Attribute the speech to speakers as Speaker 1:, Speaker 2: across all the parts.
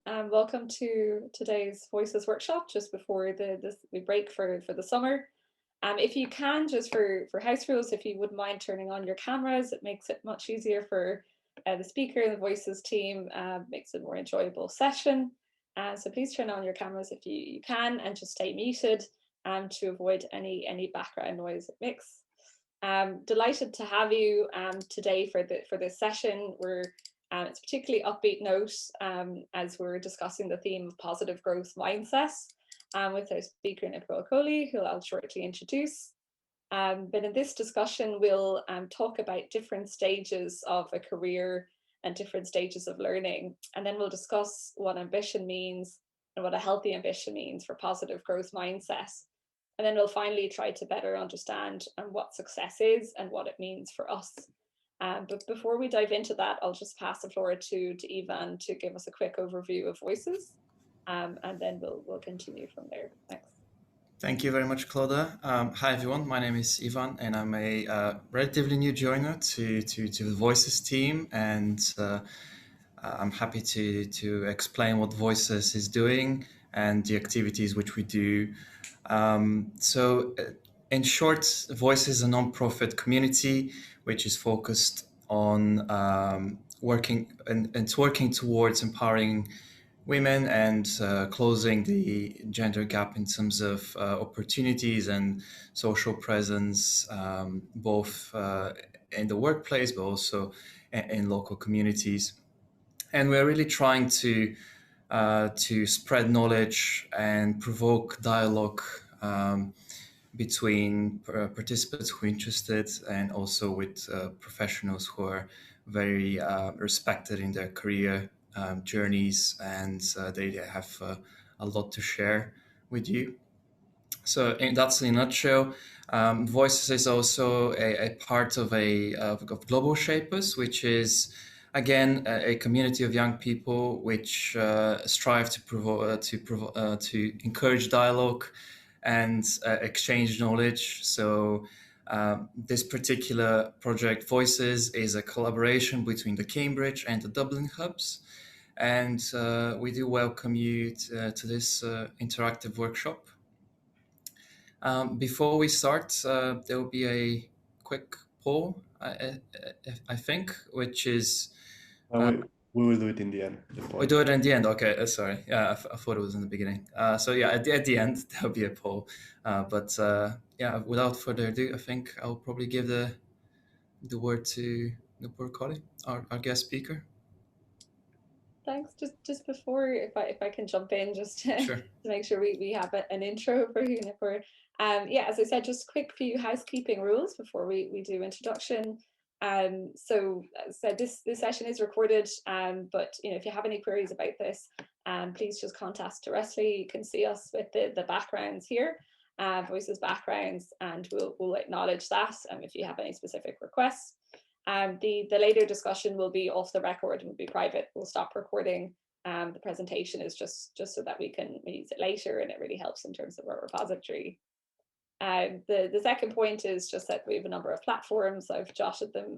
Speaker 1: Welcome to today's Voices workshop just before we break for the summer. If you can, just for house rules, if you wouldn't mind turning on your cameras, it makes it much easier for the speaker and the Voices team, makes it a more enjoyable session. So please turn on your cameras if you can, and just stay muted to avoid any background noise it makes. Delighted to have you today for this session. It's a particularly upbeat note as we're discussing the theme of positive growth mindset with our speaker Nupur Kohli, who I'll shortly introduce. But in this discussion, we'll talk about different stages of a career and different stages of learning, and then we'll discuss what ambition means and what a healthy ambition means for positive growth mindset. And then we'll finally try to better understand what success is and what it means for us. But before we dive into that, I'll just pass the floor to Ivan to give us a quick overview of voices, and then we'll continue from there. Thanks.
Speaker 2: Thank you very much, Claudia. Hi, everyone. My name is Ivan, and I'm a relatively new joiner to the Voices team. And I'm happy to explain what Voices is doing and the activities which we do. In short, Voices is a non-profit community which is focused on working towards empowering women and closing the gender gap in terms of opportunities and social presence, both in the workplace, but also in local communities. And we're really trying to spread knowledge and provoke dialogue between participants who are interested and also with professionals who are very respected in their career journeys, and they have a lot to share with you. So that's in a nutshell. Voices is also a part of of Global Shapers, which is again a community of young people which strive to encourage dialogue and exchange knowledge. So this particular project, Voices, is a collaboration between the Cambridge and the Dublin hubs. And we do welcome you to this interactive workshop. Before we start, there will be a quick poll, I think, which is...
Speaker 3: We will do it in the end.
Speaker 2: We do it in the end. Okay, sorry. Yeah, I thought it was in the beginning. So yeah, at the end there'll be a poll. But yeah, without further ado, I think I'll probably give the word to Nupur Kohli, our guest speaker.
Speaker 1: Thanks. Just before, if I can jump in, just
Speaker 2: Sure.
Speaker 1: to make sure we have an intro for you, Nupur. Yeah, as I said, just quick few housekeeping rules before we do introduction. So as I said, this session is recorded, but if you have any queries about this, please just contact us directly. You can see us with the backgrounds here, Voices backgrounds, and we'll acknowledge that if you have any specific requests. The later discussion will be off the record and will be private. We'll stop recording. The presentation is just so that we can use it later, and it really helps in terms of our repository. The second point is just that we have a number of platforms. I've jotted them,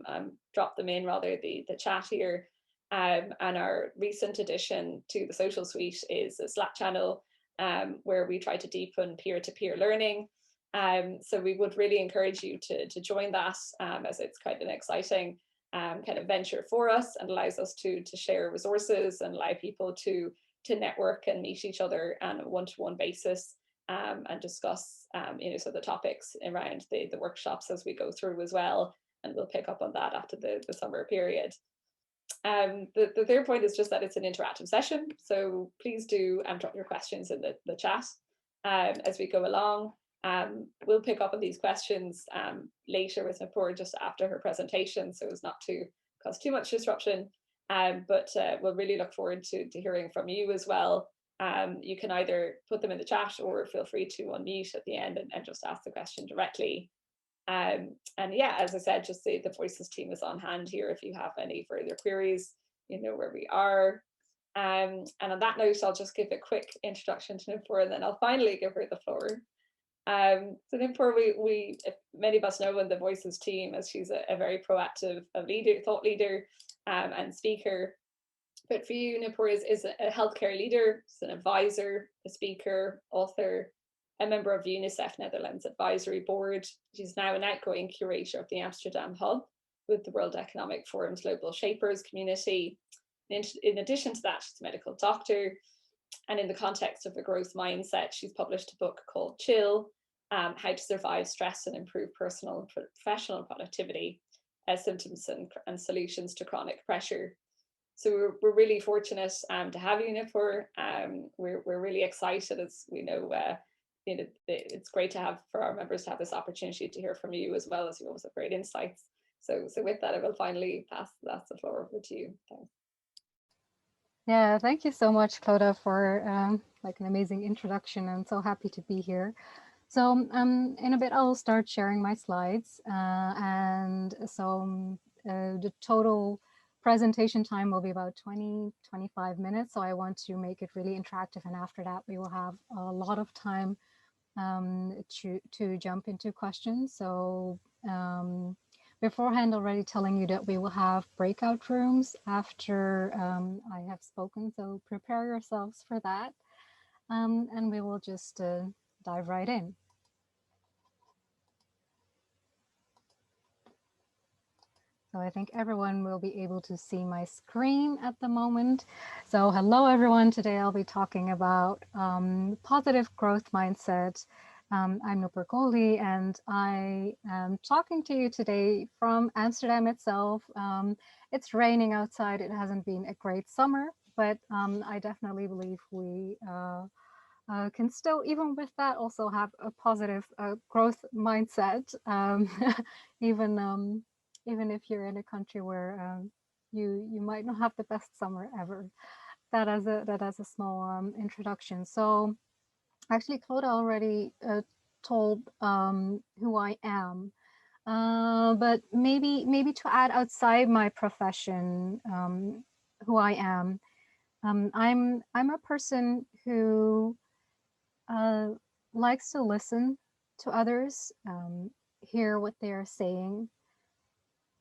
Speaker 1: dropped them in rather, the chat here. And our recent addition to the social suite is a Slack channel where we try to deepen peer-to-peer learning. So we would really encourage you to join that, as it's quite an exciting kind of venture for us, and allows us to share resources and allow people to network and meet each other on a one-to-one basis, and discuss so the topics around the workshops as we go through as well. And we'll pick up on that after the summer period. The third point is just that it's an interactive session, so please do drop your questions in the chat as we go along. We'll pick up on these questions later with Nupur, just after her presentation, so as not to cause too much disruption. But we'll really look forward to hearing from you as well. You can either put them in the chat or feel free to unmute at the end and just ask the question directly. And yeah, as I said, just the Voices team is on hand here if you have any further queries. You know where we are. And on that note, I'll just give a quick introduction to Nupur, and then I'll finally give her the floor. So Nupur, we many of us know in the Voices team, as she's a very proactive thought leader and speaker. But for you, Nupur is a healthcare leader, is an advisor, a speaker, author, a member of the UNICEF Netherlands Advisory Board. She's now an outgoing curator of the Amsterdam Hub with the World Economic Forum's Global Shapers community. In addition to that, she's a medical doctor. And in the context of a growth mindset, she's published a book called Chill, How to Survive Stress and Improve Personal and Professional Productivity, Symptoms and Solutions to Chronic Pressure. So we're really fortunate to have you, Nupur. We're really excited, as we know, it's great to have for our members to have this opportunity to hear from you, as well as you always have great insights. So with that, I will finally pass the floor over to you. Thanks.
Speaker 4: Yeah, thank you so much, Clodagh, for like an amazing introduction. I'm so happy to be here. So in a bit, I'll start sharing my slides. The total presentation time will be about 20-25 minutes. So I want to make it really interactive. And after that, we will have a lot of time to jump into questions. So beforehand, already telling you that we will have breakout rooms after I have spoken. So prepare yourselves for that. And we will just dive right in. So I think everyone will be able to see my screen at the moment. So hello, everyone. Today I'll be talking about positive growth mindset. I'm Nupur Kohli, and I am talking to you today from Amsterdam itself. It's raining outside. It hasn't been a great summer, but I definitely believe we can still, even with that, also have a positive growth mindset, even if you're in a country where you might not have the best summer ever. That as a small introduction. So actually, Clodagh already told who I am, but maybe to add outside my profession, who I am. I'm a person who likes to listen to others, hear what they are saying.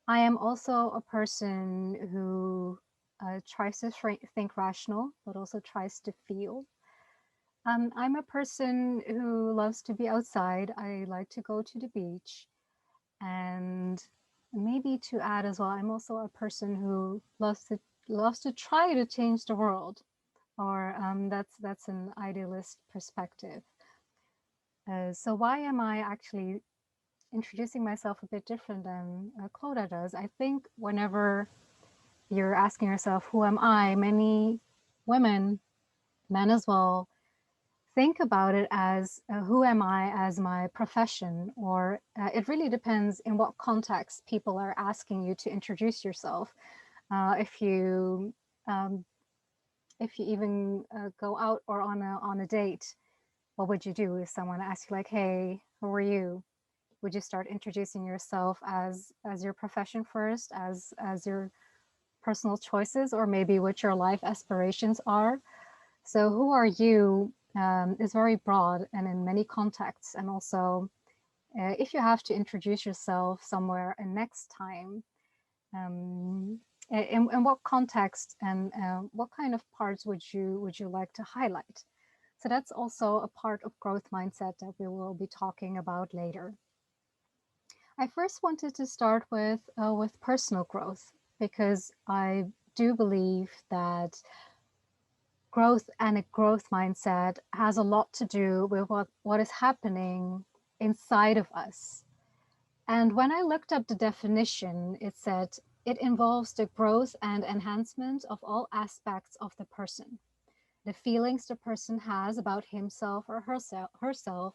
Speaker 4: I am also a person who tries to think rational, but also tries to feel. I'm a person who loves to be outside. I like to go to the beach. And maybe to add as well, I'm also a person who loves to try to change the world. Or that's an idealist perspective. So why am I actually introducing myself a bit different than Clodagh does? I think whenever you're asking yourself, who am I? Many women, men as well, think about it as who am I as my profession, or it really depends in what context people are asking you to introduce yourself. If you even go out or on a date, what would you do if someone asks you like, hey, who are you? Would you start introducing yourself as your profession first, as your personal choices, or maybe what your life aspirations are? So who are you is very broad and in many contexts. And also, if you have to introduce yourself somewhere and next time, in what context and what kind of parts would you like to highlight? So that's also a part of growth mindset that we will be talking about later. I first wanted to start with personal growth, because I do believe that growth and a growth mindset has a lot to do with what is happening inside of us. And when I looked up the definition, it said it involves the growth and enhancement of all aspects of the person, the feelings the person has about himself or herself,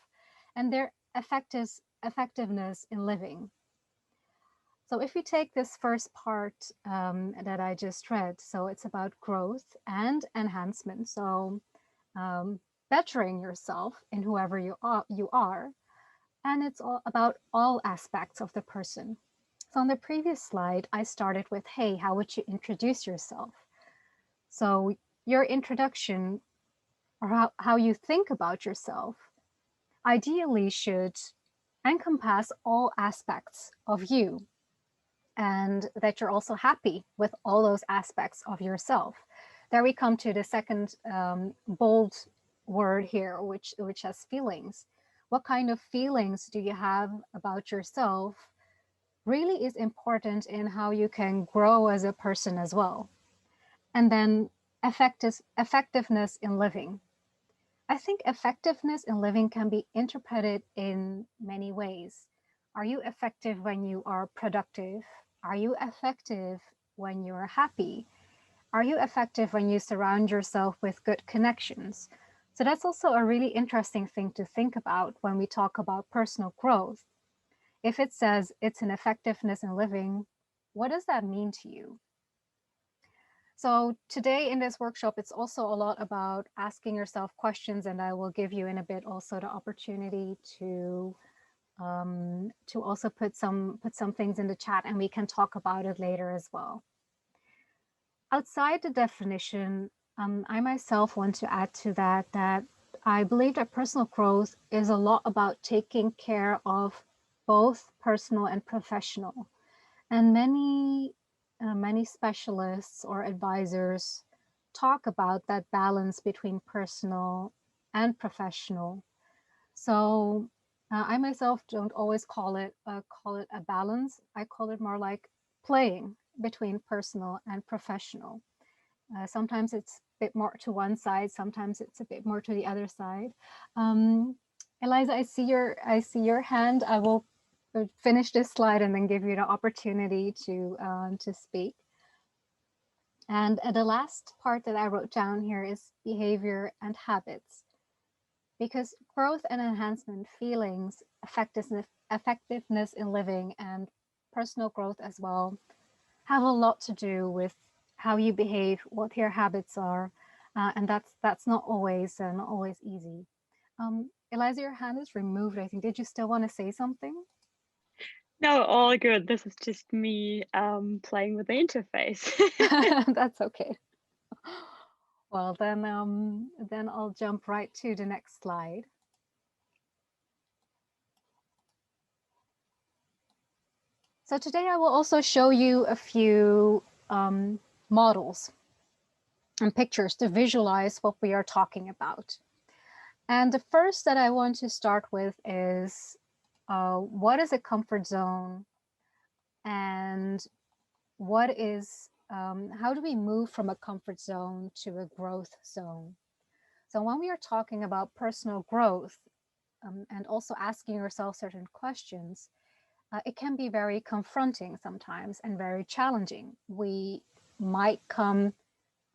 Speaker 4: and their effectiveness in living. So if we take this first part that I just read, so it's about growth and enhancement. So bettering yourself in whoever you are, and it's all about all aspects of the person. So on the previous slide, I started with, hey, how would you introduce yourself? So your introduction, or how you think about yourself, ideally should encompass all aspects of you, and that you're also happy with all those aspects of yourself. There we come to the second bold word here, which has feelings. What kind of feelings do you have about yourself really is important in how you can grow as a person as well. And then effectiveness in living. I think effectiveness in living can be interpreted in many ways. Are you effective when you are productive? Are you effective when you're happy? Are you effective when you surround yourself with good connections? So that's also a really interesting thing to think about when we talk about personal growth. If it says it's an effectiveness in living, what does that mean to you? So today in this workshop, it's also a lot about asking yourself questions, and I will give you in a bit also the opportunity to also put some things in the chat, and we can talk about it later as well. Outside the definition, I myself want to add to that I believe that personal growth is a lot about taking care of both personal and professional. And many specialists or advisors talk about that balance between personal and professional. So I myself don't always call it a balance. I call it more like playing between personal and professional. Sometimes it's a bit more to one side, sometimes it's a bit more to the other side. Eliza, I see your hand. I will finish this slide and then give you the opportunity to speak. And the last part that I wrote down here is behavior and habits, because growth and enhancement, feelings, effectiveness in living, and personal growth as well have a lot to do with how you behave, what your habits are, and that's not always easy. Eliza, your hand is removed, I think. Did you still want to say something?
Speaker 5: No, all good. This is just me playing with the interface.
Speaker 4: That's okay. Well, then I'll jump right to the next slide. So today I will also show you a few models and pictures to visualize what we are talking about. And the first that I want to start with is what is a comfort zone, and what is how do we move from a comfort zone to a growth zone? So when we are talking about personal growth and also asking yourself certain questions, it can be very confronting sometimes and very challenging. We might come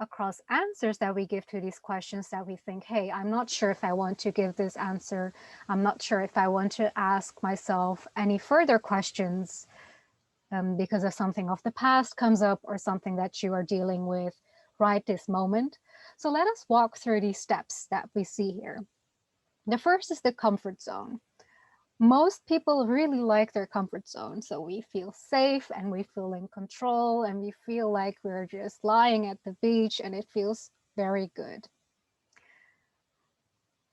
Speaker 4: across answers that we give to these questions that we think, hey, I'm not sure if I want to give this answer. I'm not sure if I want to ask myself any further questions because of something of the past comes up or something that you are dealing with right this moment. So let us walk through these steps that we see here. The first is the comfort zone. Most people really like their comfort zone. So we feel safe and we feel in control and we feel like we're just lying at the beach and it feels very good.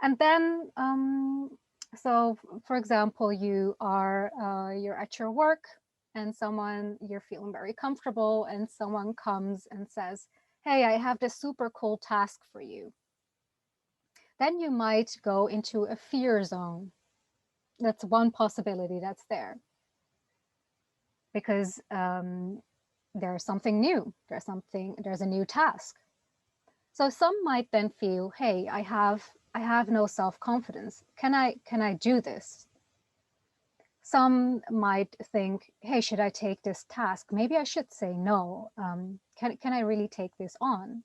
Speaker 4: And then, so for example, you're at your work and you're feeling very comfortable and someone comes and says, hey, I have this super cool task for you. Then you might go into a fear zone. That's one possibility that's there. Because there's something new, there's a new task. So some might then feel, hey, I have no self-confidence. Can I do this? Some might think, hey, should I take this task? Maybe I should say no. Can I really take this on?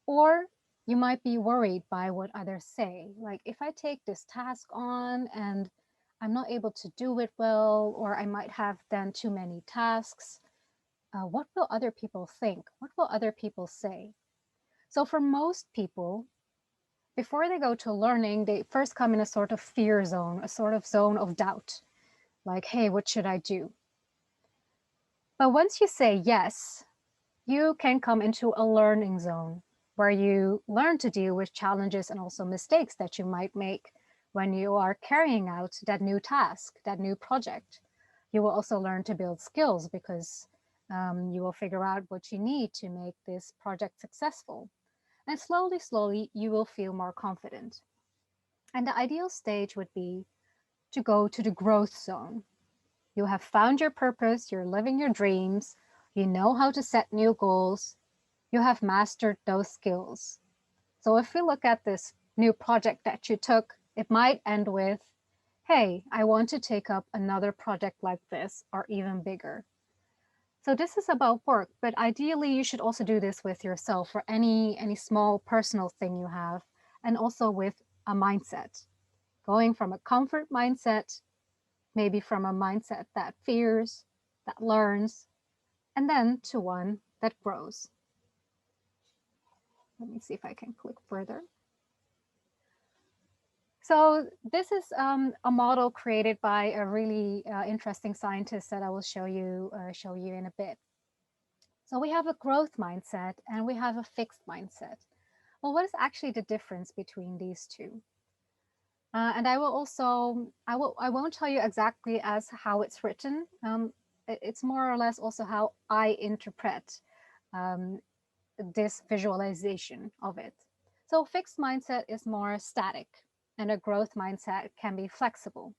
Speaker 4: Or you might be worried by what others say. Like, if I take this task on and I'm not able to do it well, or I might have done too many tasks, what will other people think? What will other people say? So for most people, before they go to learning, they first come in a sort of fear zone, a sort of zone of doubt. Like, hey, what should I do? But once you say yes, you can come into a learning zone where you learn to deal with challenges and also mistakes that you might make when you are carrying out that new task, that new project. You will also learn to build skills because You will figure out what you need to make this project successful. And slowly, slowly, you will feel more confident. And the ideal stage would be to go to the growth zone. You have found your purpose, you're living your dreams, you know how to set new goals, you have mastered those skills. So if we look at this new project that you took, it might end with, hey, I want to take up another project like this or even bigger. So this is about work, but ideally you should also do this with yourself for any small personal thing you have, and also with a mindset. Going from a comfort mindset, maybe from a mindset that fears, that learns, and then to one that grows. Let me see if I can click further. So this is a model created by a really interesting scientist that I will show you in a bit. So we have a growth mindset and we have a fixed mindset. Well, what is actually the difference between these two? And I will also, I won't tell you exactly as how it's written. It's more or less also how I interpret this visualization of it. So fixed mindset is more static and a growth mindset can be flexible.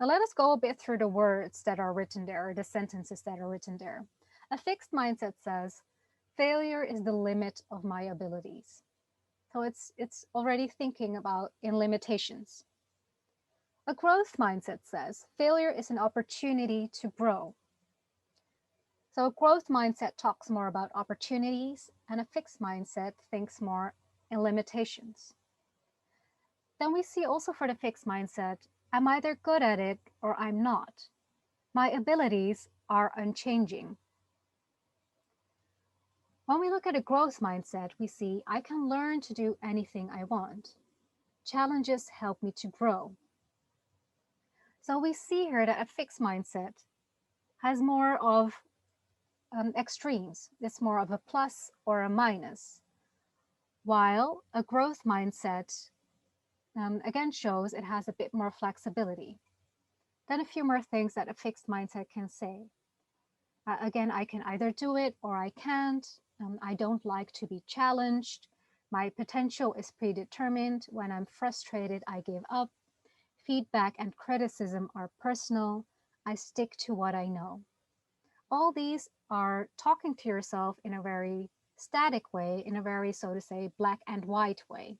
Speaker 4: Now let us go a bit through the words that are written there, the sentences that are written there. A fixed mindset says, failure is the limit of my abilities. So it's already thinking about in limitations. A growth mindset says, failure is an opportunity to grow. So a growth mindset talks more about opportunities, and a fixed mindset thinks more in limitations. Then we see also for the fixed mindset, I'm either good at it or I'm not. My abilities are unchanging. When we look at a growth mindset, we see I can learn to do anything I want. Challenges help me to grow. So we see here that a fixed mindset has more of extremes. It's more of a plus or a minus. While a growth mindset again shows it has a bit more flexibility. Then a few more things that a fixed mindset can say. Again, I can either do it or I can't. I don't like to be challenged. My potential is predetermined. When I'm frustrated, I give up. Feedback and criticism are personal. I stick to what I know. All these are talking to yourself in a very static way, in a very, so to say, black and white way.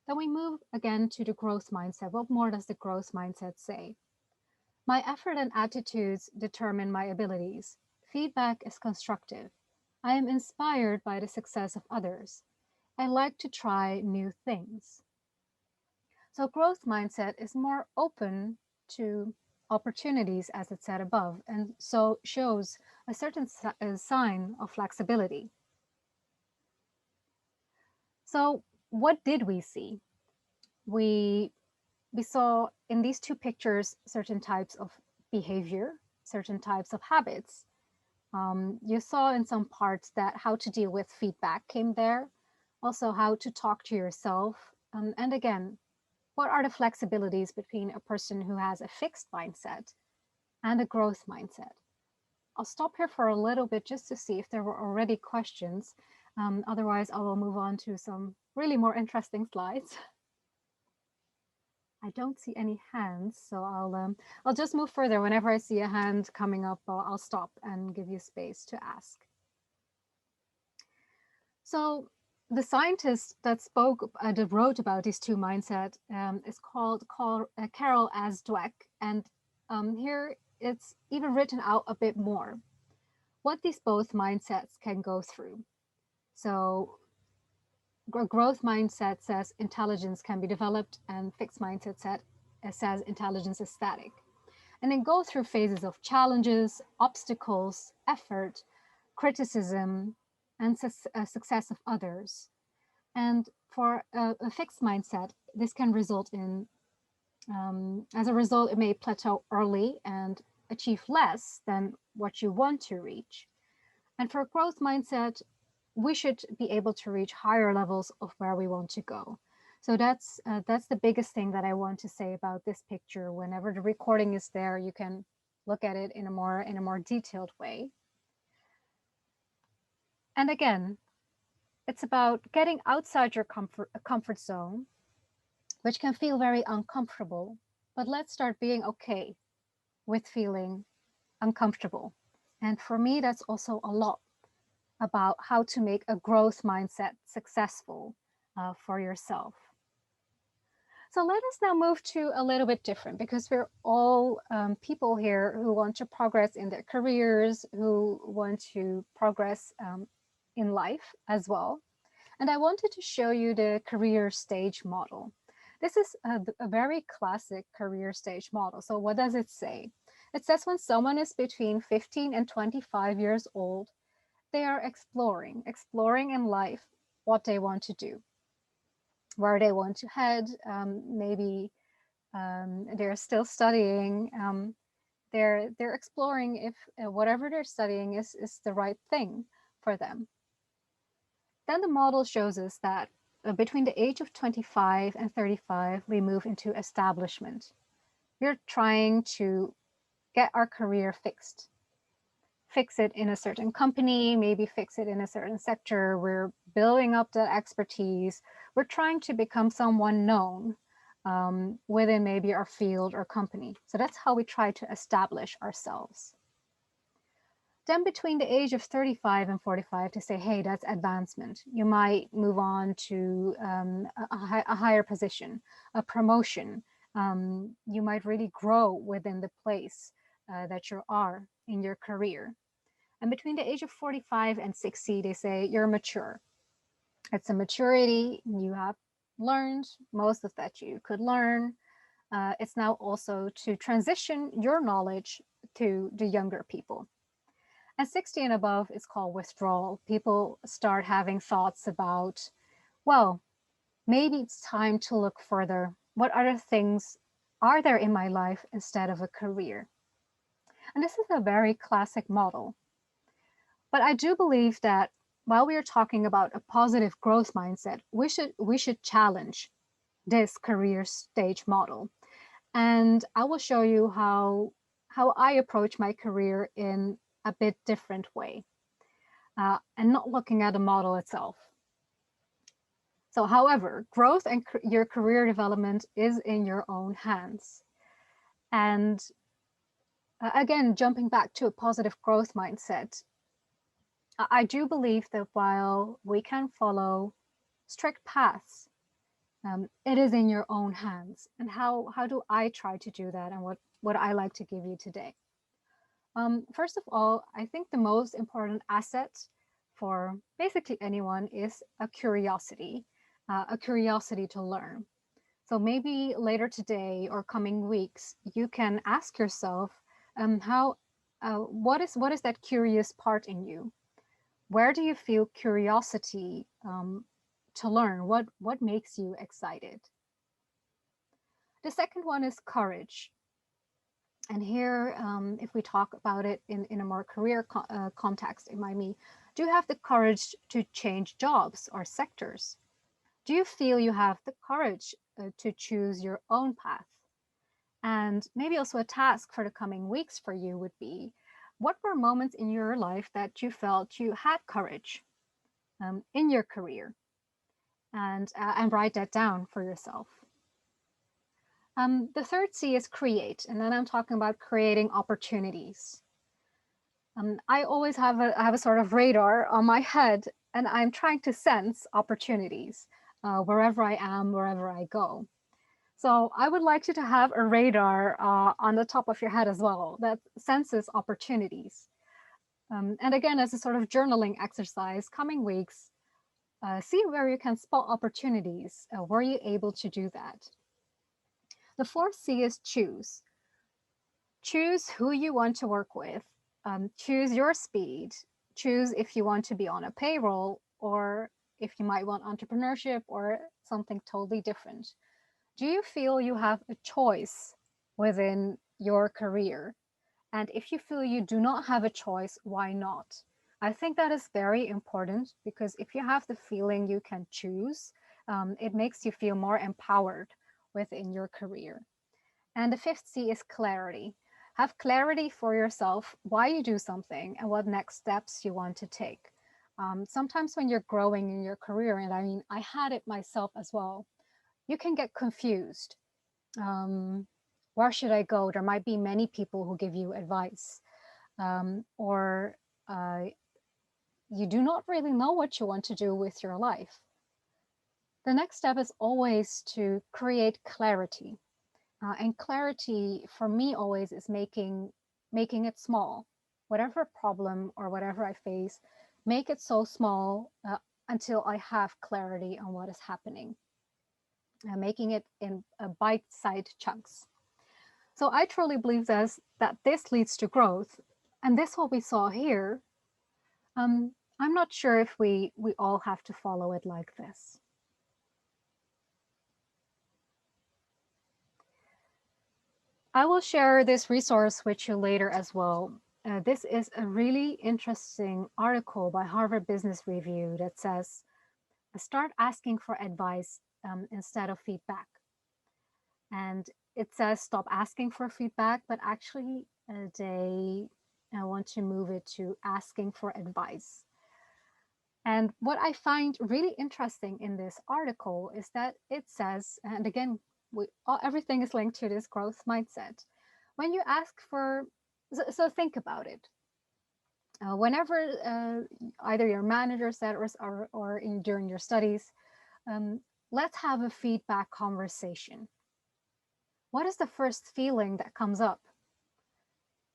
Speaker 4: Then we move again to the growth mindset. What more does the growth mindset say? My effort and attitudes determine my abilities. Feedback is constructive. I am inspired by the success of others. I like to try new things. So growth mindset is more open to opportunities, as it said above, and so shows a certain sign of flexibility. So what did we see? We saw in these two pictures certain types of behavior, certain types of habits. You saw in some parts that how to deal with feedback came there, also how to talk to yourself. And again, what are the flexibilities between a person who has a fixed mindset and a growth mindset? I'll stop here for a little bit just to see if there were already questions. Otherwise, I will move on to some really more interesting slides. I don't see any hands, so I'll just move further. Whenever I see a hand coming up, I'll stop and give you space to ask. So the scientist that wrote about these two mindsets is called Carol S. Dweck, and here it's even written out a bit more what these both mindsets can go through. So growth mindset says intelligence can be developed, and fixed mindset says intelligence is static. And then go through phases of challenges, obstacles, effort, criticism, and success of others. And for a fixed mindset, this can result in, as a result, it may plateau early and achieve less than what you want to reach. And for a growth mindset, we should be able to reach higher levels of where we want to go. So that's the biggest thing that I want to say about this picture. Whenever the recording is there, you can look at it in a more detailed way. And again, it's about getting outside your comfort zone, which can feel very uncomfortable. But let's start being okay with feeling uncomfortable. And for me, that's also a lot about how to make a growth mindset successful for yourself. So let us now move to a little bit different, because we're all people here who want to progress in their careers, who want to progress in life as well. And I wanted to show you the career stage model. This is a very classic career stage model. So what does it say? It says when someone is between 15 and 25 years old, they are exploring in life what they want to do, where they want to head. Maybe they're still studying. They're exploring if whatever they're studying is the right thing for them. Then the model shows us that between the age of 25 and 35, we move into establishment. We're trying to get our career fixed. Fix it in a certain company, maybe fix it in a certain sector. We're building up that expertise. We're trying to become someone known within maybe our field or company. So that's how we try to establish ourselves. Then between the age of 35 and 45 to say, hey, that's advancement. You might move on to a higher position, a promotion. You might really grow within the place that you are in your career. And between the age of 45 and 60, they say you're mature. It's a maturity. You have learned most of that you could learn. It's now also to transition your knowledge to the younger people. And 60 and above is called withdrawal. People start having thoughts about, well, maybe it's time to look further. What other things are there in my life instead of a career? And this is a very classic model. But I do believe that while we are talking about a positive growth mindset, we should challenge this career stage model. And I will show you how I approach my career in a bit different way, and not looking at the model itself. So, however, growth and your career development is in your own hands. And again, jumping back to a positive growth mindset, I do believe that while we can follow strict paths, it is in your own hands. And how do I try to do that, and what I like to give you today? First of all, I think the most important asset for basically anyone is a curiosity to learn. So maybe later today or coming weeks, you can ask yourself, what is that curious part in you? Where do you feel curiosity to learn? What makes you excited? The second one is courage. And here, if we talk about it in a more career context, it might mean, do you have the courage to change jobs or sectors? Do you feel you have the courage to choose your own path? And maybe also a task for the coming weeks for you would be, what were moments in your life that you felt you had courage in your career? And write that down for yourself. The third C is create, and then I'm talking about creating opportunities. I always have a sort of radar on my head, and I'm trying to sense opportunities wherever I am, wherever I go. So I would like you to have a radar on the top of your head as well that senses opportunities. And again, as a sort of journaling exercise, coming weeks, see where you can spot opportunities. Were you able to do that? The fourth C is choose. Choose who you want to work with. Choose your speed. Choose if you want to be on a payroll, or if you might want entrepreneurship or something totally different. Do you feel you have a choice within your career? And if you feel you do not have a choice, why not? I think that is very important, because if you have the feeling you can choose, it makes you feel more empowered within your career. And the fifth C is clarity. Have clarity for yourself why you do something and what next steps you want to take. Sometimes when you're growing in your career, and I mean, I had it myself as well, you can get confused. Where should I go? There might be many people who give you advice, or you do not really know what you want to do with your life. The next step is always to create clarity. And clarity for me always is making it small. Whatever problem or whatever I face, make it so small until I have clarity on what is happening. Making it in bite-sized chunks. So I truly believe that this leads to growth. And this what we saw here, I'm not sure if we all have to follow it like this. I will share this resource with you later as well. This is a really interesting article by Harvard Business Review that says, start asking for advice instead of feedback. And it says stop asking for feedback, but actually they want to move it to asking for advice. And what I find really interesting in this article is that it says, and again, everything is linked to this growth mindset. When you ask for, so think about it. Whenever either your manager said or during your studies, let's have a feedback conversation. What is the first feeling that comes up?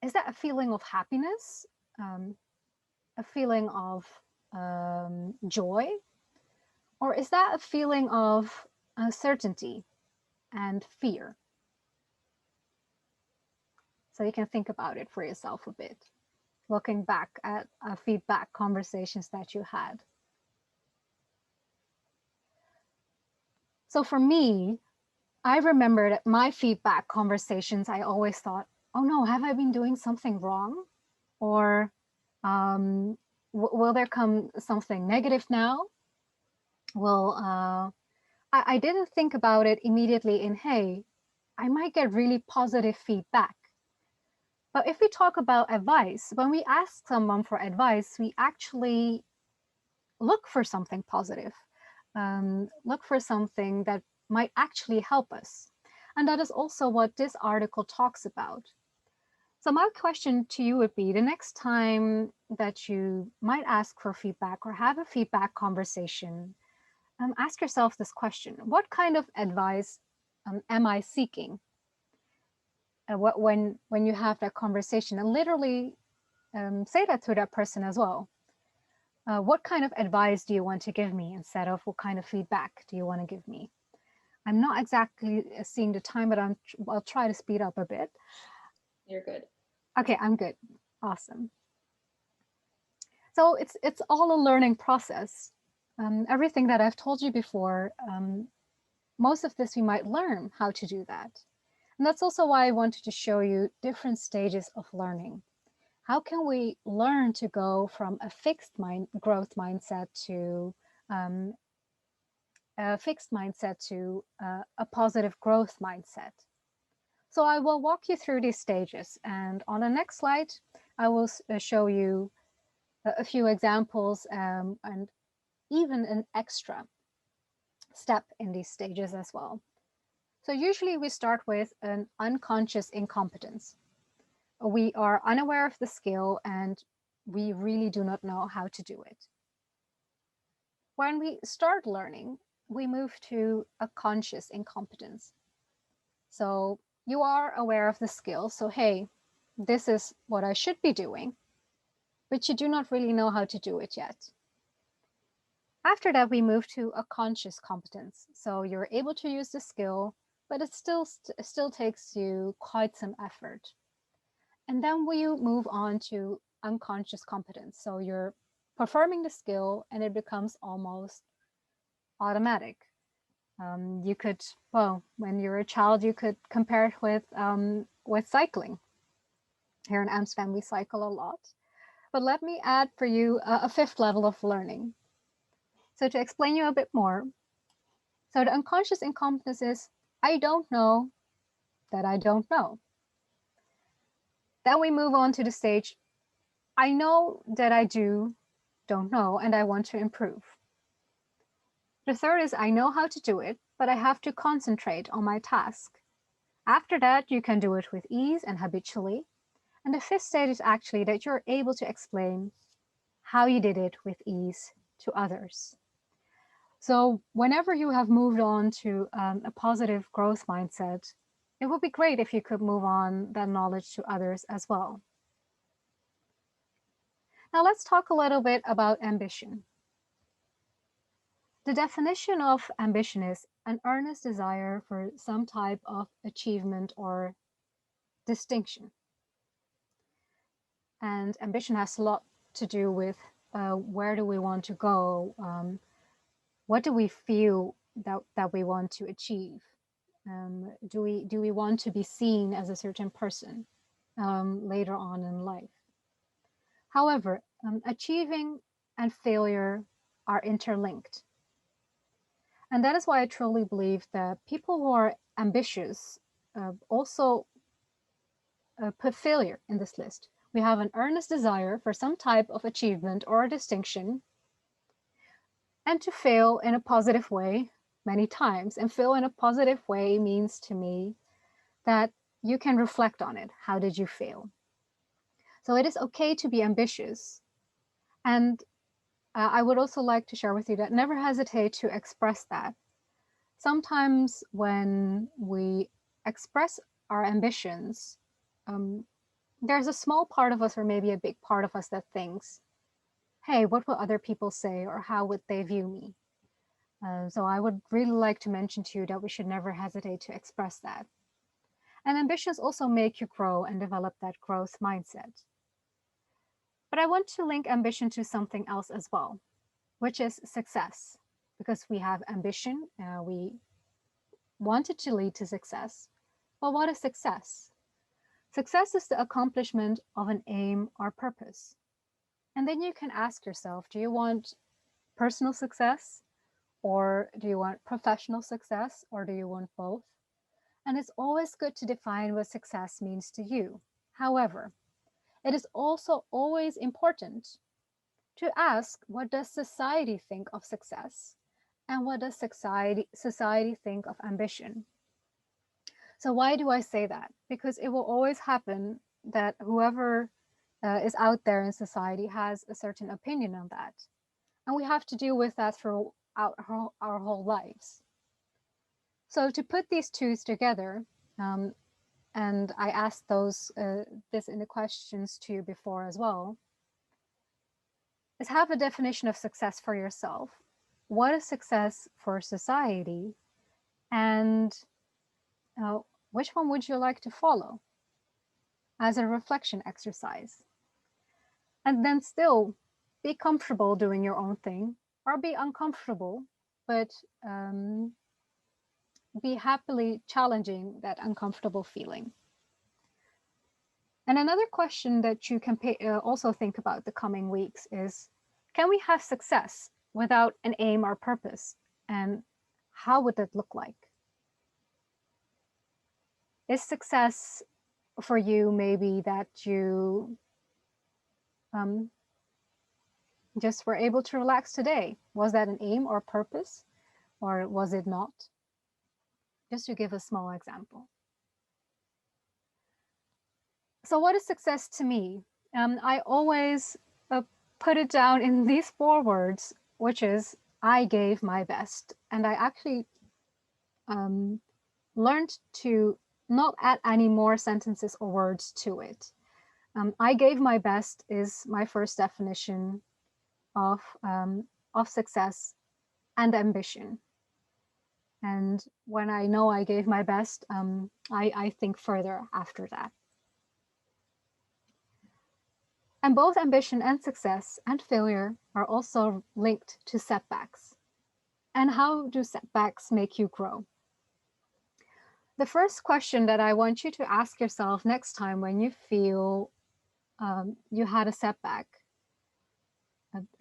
Speaker 4: Is that a feeling of happiness? A feeling of joy? Or is that a feeling of uncertainty and fear? So you can think about it for yourself a bit, looking back at feedback conversations that you had. So for me, I remember that my feedback conversations, I always thought, oh no, have I been doing something wrong? Or will there come something negative now? Well, I didn't think about it immediately in, hey, I might get really positive feedback. But if we talk about advice, when we ask someone for advice, we actually look for something positive, look for something that might actually help us. And that is also what this article talks about. So my question to you would be, the next time that you might ask for feedback or have a feedback conversation, ask yourself this question: what kind of advice am I seeking? When you have that conversation, and literally say that to that person as well. What kind of advice do you want to give me, instead of what kind of feedback do you want to give me? I'm not exactly seeing the time, but I'll try to speed up a bit.
Speaker 1: You're good.
Speaker 4: Okay, I'm good. Awesome. So it's all a learning process. Everything that I've told you before, most of this we might learn how to do that. And that's also why I wanted to show you different stages of learning. How can we learn to go from a fixed growth mindset to a positive growth mindset? So I will walk you through these stages, and on the next slide, I will show you a few examples and even an extra step in these stages as well. So usually we start with an unconscious incompetence. We are unaware of the skill and we really do not know how to do it. When we start learning, we move to a conscious incompetence. So you are aware of the skill. So, hey, this is what I should be doing, but you do not really know how to do it yet. After that, we move to a conscious competence. So you're able to use the skill, but it still takes you quite some effort. And then we move on to unconscious competence. So you're performing the skill and it becomes almost automatic. You could, well, when you're a child, you could compare it with cycling. Here in Amsterdam, we cycle a lot. But let me add for you a fifth level of learning. So to explain you a bit more, so the unconscious incompetence is, I don't know that I don't know. Then we move on to the stage, I know that I do, don't know, and I want to improve. The third is I know how to do it, but I have to concentrate on my task. After that, you can do it with ease and habitually. And the fifth stage is actually that you're able to explain how you did it with ease to others. So whenever you have moved on to a positive growth mindset, it would be great if you could move on that knowledge to others as well. Now let's talk a little bit about ambition. The definition of ambition is an earnest desire for some type of achievement or distinction. And ambition has a lot to do with where do we want to go, what do we feel that we want to achieve? Do we want to be seen as a certain person later on in life? However, achieving and failure are interlinked. And that is why I truly believe that people who are ambitious also put failure in this list. We have an earnest desire for some type of achievement or distinction, and to fail in a positive way many times. And fail in a positive way means to me that you can reflect on it. How did you fail? So it is okay to be ambitious. And I would also like to share with you that never hesitate to express that. Sometimes when we express our ambitions, there's a small part of us or maybe a big part of us that thinks, hey, what will other people say, or how would they view me? So I would really like to mention to you that we should never hesitate to express that. And ambitions also make you grow and develop that growth mindset. But I want to link ambition to something else as well, which is success. Because we have ambition, we want it to lead to success. But what is success? Success is the accomplishment of an aim or purpose. And then you can ask yourself, do you want personal success, or do you want professional success, or do you want both? And it's always good to define what success means to you. However, it is also always important to ask, what does society think of success? And what does society think of ambition? So why do I say that? Because it will always happen that whoever is out there in society has a certain opinion on that. And we have to deal with that throughout our whole lives. So to put these two together, and I asked this in the questions to you before as well, is have a definition of success for yourself. What is success for society? And which one would you like to follow as a reflection exercise? And then still be comfortable doing your own thing, or be uncomfortable, but be happily challenging that uncomfortable feeling. And another question that you can also think about the coming weeks is, can we have success without an aim or purpose? And how would that look like? Is success for you maybe that you just were able to relax today? Was that an aim or purpose, or was it not? Just to give a small example. So what is success to me? I always put it down in these 4 words, which is, I gave my best. And I actually learned to not add any more sentences or words to it. I gave my best is my first definition of success and ambition. And when I know I gave my best, I think further after that. And both ambition and success and failure are also linked to setbacks. And how do setbacks make you grow? The first question that I want you to ask yourself next time when you feel you had a setback,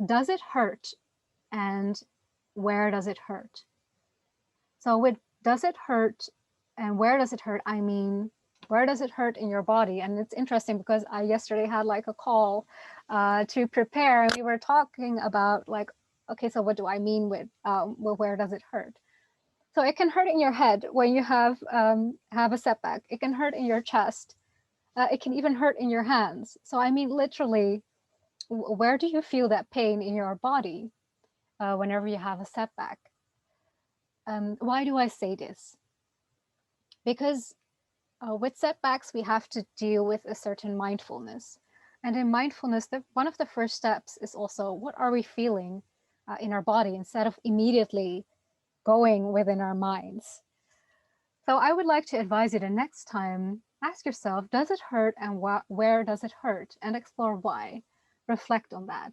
Speaker 4: does it hurt? And where does it hurt? So with does it hurt and where does it hurt, I mean, Where does it hurt in your body? And it's interesting because I yesterday had like a call to prepare, and we were talking about like, okay, so what do I mean with well, where does it hurt? So it can hurt in your head when you have a setback. It can hurt in your chest. It can even hurt in your hands. So I mean, literally, where do you feel that pain in your body whenever you have a setback? Why do I say this? Because with setbacks, we have to deal with a certain mindfulness. And in mindfulness, one of the first steps is also, what are we feeling in our body, instead of immediately going within our minds. So I would like to advise you the next time, ask yourself, does it hurt, and where does it hurt? And explore why. Reflect on that.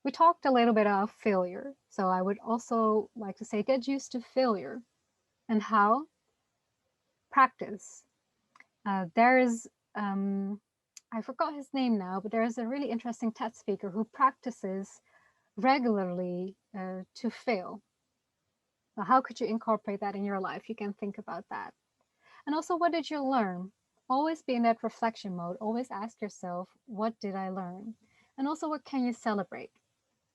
Speaker 4: We talked a little bit about failure. So I would also like to say, get used to failure. And how? Practice. There is, I forgot his name now, but there is a really interesting TED speaker who practices regularly to fail. So how could you incorporate that in your life? You can think about that. And also, what did you learn? Always be in that reflection mode. Always ask yourself, what did I learn? And also, what can you celebrate?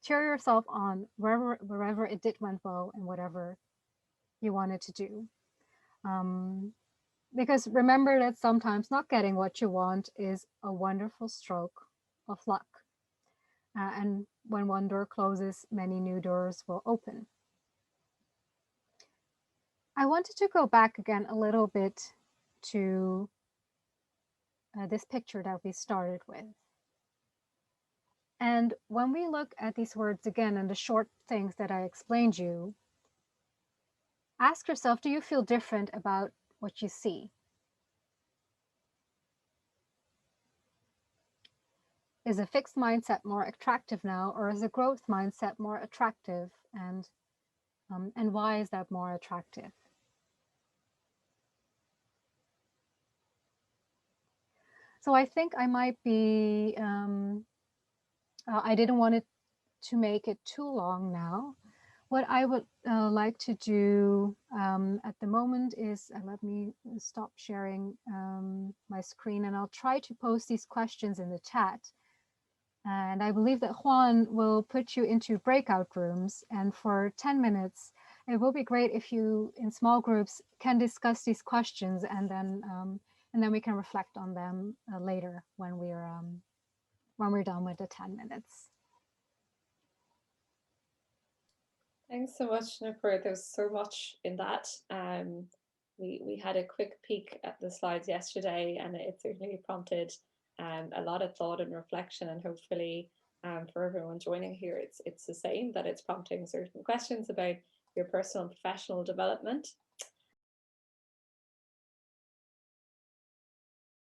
Speaker 4: Cheer yourself on wherever it did went well and whatever you wanted to do. Because remember that sometimes not getting what you want is a wonderful stroke of luck. And when one door closes, many new doors will open. I wanted to go back again a little bit to this picture that we started with. And when we look at these words again and the short things that I explained you, ask yourself, do you feel different about what you see? Is a fixed mindset more attractive now, or is a growth mindset more attractive? And why is that more attractive? So I think I might be, I didn't want it to make it too long now. What I would like to do at the moment is, let me stop sharing my screen, and I'll try to post these questions in the chat. And I believe that Juan will put you into breakout rooms, and for 10 minutes, it will be great if you, in small groups, can discuss these questions, and then we can reflect on them later when we're done with the 10 minutes.
Speaker 1: Thanks so much, Nupur. There's so much in that. We had a quick peek at the slides yesterday, and it certainly prompted a lot of thought and reflection, and hopefully for everyone joining here, it's the same, that it's prompting certain questions about your personal and professional development.